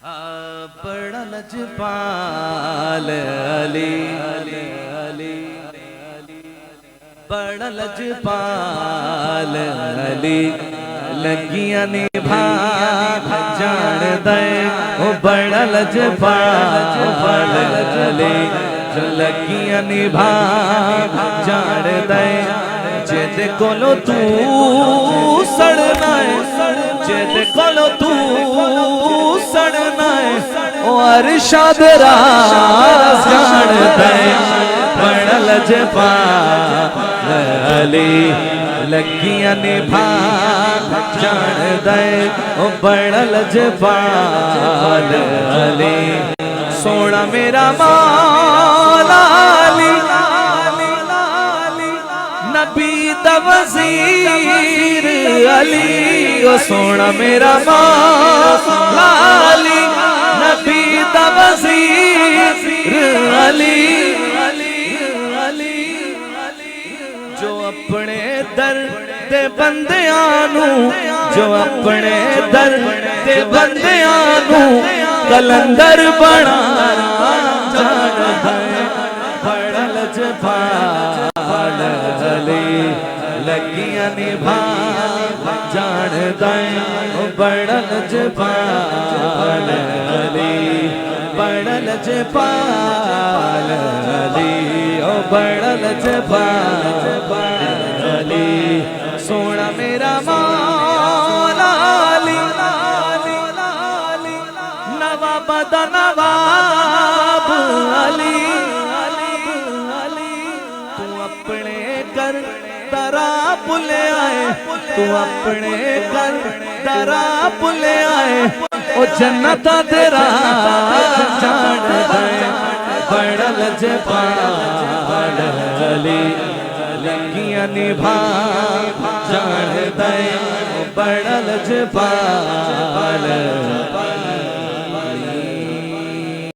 بڑا لجپال علی بڑا لجپال علی لگیاں نبھا جان دے وہ بڑا لجپال علی جو لگیاں نبھا جان دے جد کولو تو سڑنا ہے جد کولو تو سڑنا ہے او ارشاد راز جان دے بڑا لجپال علی لگیاں نبھا جان دے او بڑا لجپال علی سونا میرا مولا علی نبی دا وزیر علی او سونا میرا مولا علی نبی دا وزیر علی جو اپنے در دے بندیانو جو اپنے در دے بندیانو کلندر بنا جان دے بڑا لجپال علی لگیاں نبھا جان دے بڑا لجپال علی بڑا لجپال علی او بڑا لجپال علی سونا میرا مولا علی نواب دا نواب علی تو اپنے گھر درا بلے آئے تو اپنے گھر درا بلے آئے او جنت تیرا جان دے بڑا لجپال علی لگیاں نبھا جان دے بڑا لجپال